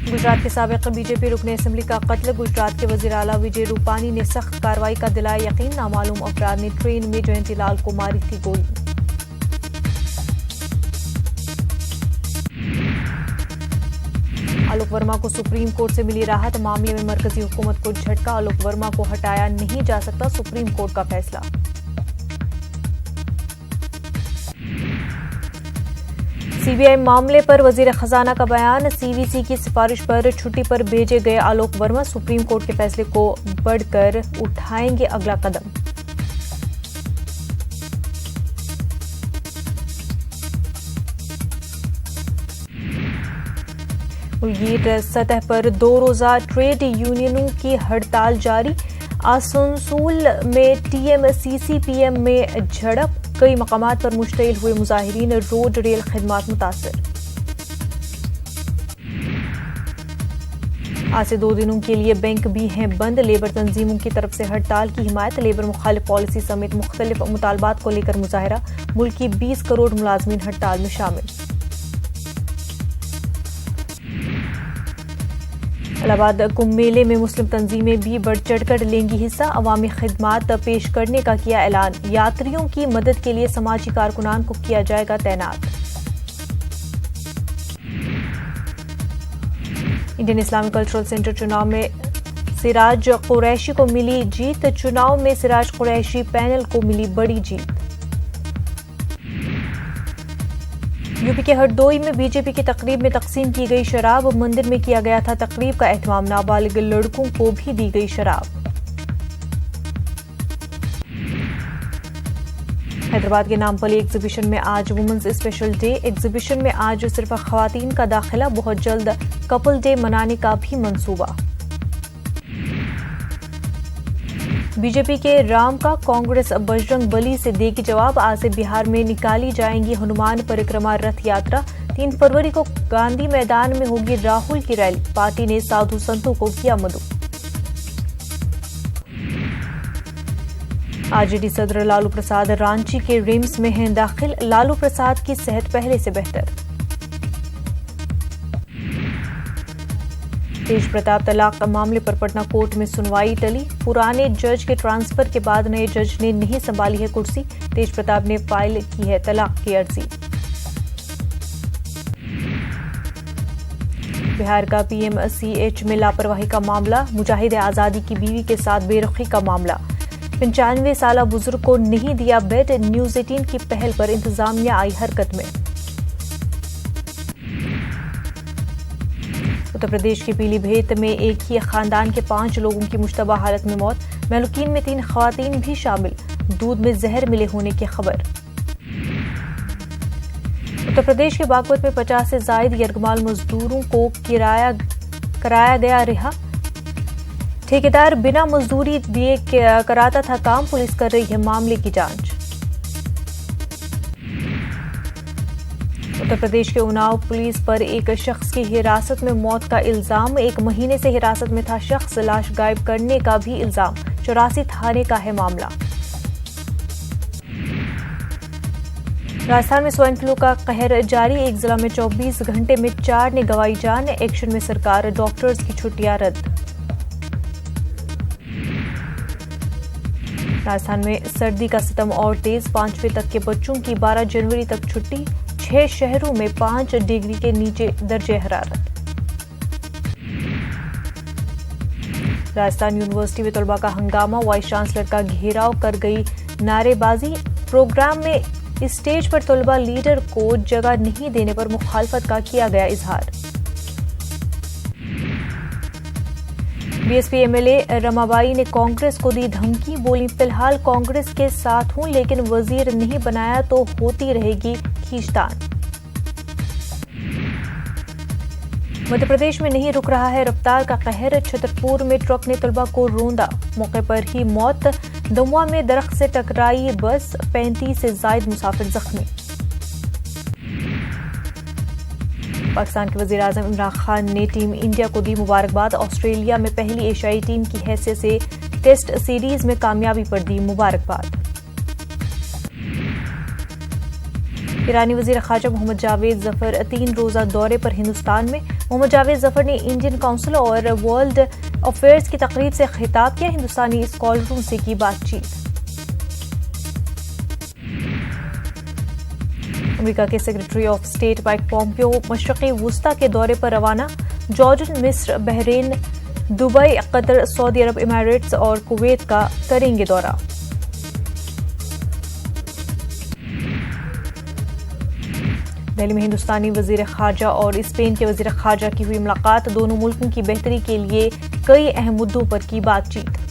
गुजरात के साबिक बीजेपी रुकने असेंबली का कत्ल। गुजरात के वजीर आला विजय रूपानी ने सख्त कार्रवाई का दिलाया यकीन। नामालूम अफराद ने ट्रेन में जयंतीलाल को मारी थी गोली। आलोक वर्मा को सुप्रीम कोर्ट से मिली राहत। मामले में मरकजी हुकूमत को झटका। आलोक वर्मा को हटाया नहीं जा सकता, सुप्रीम कोर्ट का फैसला। सीबीआई मामले पर वजीर खजाना का बयान। सीवीसी की सिफारिश पर छुट्टी पर भेजे गए आलोक वर्मा सुप्रीम कोर्ट के फैसले को बढ़कर उठाएंगे अगला कदम। मुल्की सतह पर 2 रोजा ट्रेड यूनियनों की हड़ताल जारी। आसनसोल में टीएम-सीसीपीएम में झड़प। कई मकामात पर मुश्तइल हुए मुजाहिरीन। रोड रेल खिदमात मुतासर। आज से 2 दिनों के लिए बैंक भी हैं बंद। लेबर तंजीमों की तरफ से हड़ताल की हिमायत। लेबर मुखालिफ पॉलिसी समेत मुख्तलिफ मुतालबात को लेकर मुजाहरा। मुल्क की 20 करोड़ मुलाजमीन हड़ताल में शामिल। इलाहाबाद कुंभ मेले में मुस्लिम तंजीमें भी बढ़ चढ़कर लेंगी हिस्सा। अवामी खिदमात पेश करने का किया ऐलान। यात्रियों की मदद के लिए समाजी कारकुनान को किया जाएगा तैनात। इंडियन इस्लामिक कल्चरल सेंटर चुनाव में सिराज कुरैशी को मिली जीत। चुनाव में सिराज कुरैशी पैनल को मिली बड़ी जीत। यूपी के हरदोई में बीजेपी की तकरीब में तकसीम की गई शराब। मंदिर में किया गया था तकरीब का एहतमाम। नाबालिग लड़कों को भी दी गई शराब। हैदराबाद के नामपली एग्जीबिशन में आज वुमेन्स स्पेशल डे। एग्जीबिशन में आज सिर्फ खवातीन का दाखिला। बहुत जल्द कपल डे मनाने का भी मंसूबा। बीजेपी के राम का कांग्रेस बजरंग बली से देगी जवाब। आज से बिहार में निकाली जाएंगी हनुमान परिक्रमा रथ यात्रा। 3 फरवरी को गांधी मैदान में होगी राहुल की रैली। पार्टी ने साधु संतों को किया मदऊ। आरजेडी सदर लालू प्रसाद रांची के रिम्स में हैं दाखिल। लालू प्रसाद की सेहत पहले से बेहतर। तेज प्रताप तलाक मामले पर पटना कोर्ट में सुनवाई टली। पुराने जज के ट्रांसफर के बाद नए जज ने नहीं संभाली है कुर्सी। तेज प्रताप ने फाइल की है तलाक की अर्जी। बिहार का पीएमसीएच में लापरवाही का मामला। मुजाहिद आजादी की बीवी के साथ बेरुखी का मामला। 95 साला बुजुर्ग को नहीं दिया बेड। न्यूज 18 की पहल पर इंतजामिया आई हरकत में। उत्तर प्रदेश के पीलीभीत में एक ही खानदान के 5 लोगों की मुश्तबा हालत में मौत। महलूकीन में 3 खवातीन भी शामिल। दूध में जहर मिले होने की खबर। उत्तर प्रदेश के बागपत में 50 से जायद यरगमाल मजदूरों को कराया गया रिहा। ठेकेदार बिना मजदूरी दिए कराता था काम। पुलिस कर रही है मामले की जांच। उत्तर प्रदेश के उन्नाव पुलिस पर एक शख्स की हिरासत में मौत का इल्जाम। 1 महीने से हिरासत में था शख्स। लाश गायब करने का भी इल्जाम। 84 थाने का है मामला। राजस्थान में स्वाइन फ्लू का कहर जारी। एक जिला में 24 घंटे में 4 ने गंवाई जान। एक्शन में सरकार। डॉक्टर्स की छुट्टियां रद्द। राजस्थान में सर्दी का सितम और तेज। 5वीं तक के बच्चों की 12 जनवरी तक छुट्टी। 6 शहरों में 5 डिग्री के नीचे दर्जे हरारत। राजस्थान यूनिवर्सिटी में तलबा का हंगामा। वाइस चांसलर का घेराव कर गई नारेबाजी। प्रोग्राम में स्टेज पर तलबा लीडर को जगह नहीं देने पर मुखालफत का किया गया इजहार। बीएसपी एमएलए रमाबाई ने कांग्रेस को दी धमकी। बोली फिलहाल कांग्रेस के साथ हूं लेकिन वजीर नहीं बनाया तो होती रहेगी खींचतान। मध्य प्रदेश में नहीं रुक रहा है रफ्तार का कहर। छतरपुर में ट्रक ने तलबा को रौंदा। मौके पर ही मौत। दमुआ में दरख्त से टकराई बस। 35 से जायद मुसाफिर जख्मी। पाकिस्तान के वजीर आजम इमरान खान ने टीम इंडिया को दी मुबारकबाद। ऑस्ट्रेलिया में पहली एशियाई टीम की हैसियत से टेस्ट सीरीज में कामयाबी पर दी मुबारकबाद। ईरानी वजीर खारजा मोहम्मद जावेद जफर 3 रोजा दौरे पर हिंदुस्तान में। मोहम्मद जावेद जफर ने इंडियन काउंसिल और वर्ल्ड अफेयर्स की तकरीब से खिताब किया। हिंदुस्तानी स्कॉलरों से की बातचीत। अमेरिका के secretary of state Mike Pompeo मशरक़ी वुस्ता के दौरे पर रवाना। जॉर्डन, मिस्र, Bahrain, Dubai, Qatar, Saudi Arab इमारात और कुवैत का करेंगे दौरा। दिल्ली में हिंदुस्तानी वजीर खारजा और स्पेन के वजीर खारजा की हुई मुलाकात। दोनों मुल्कों की बेहतरी के लिए कई अहम मुद्दों पर की बातचीत।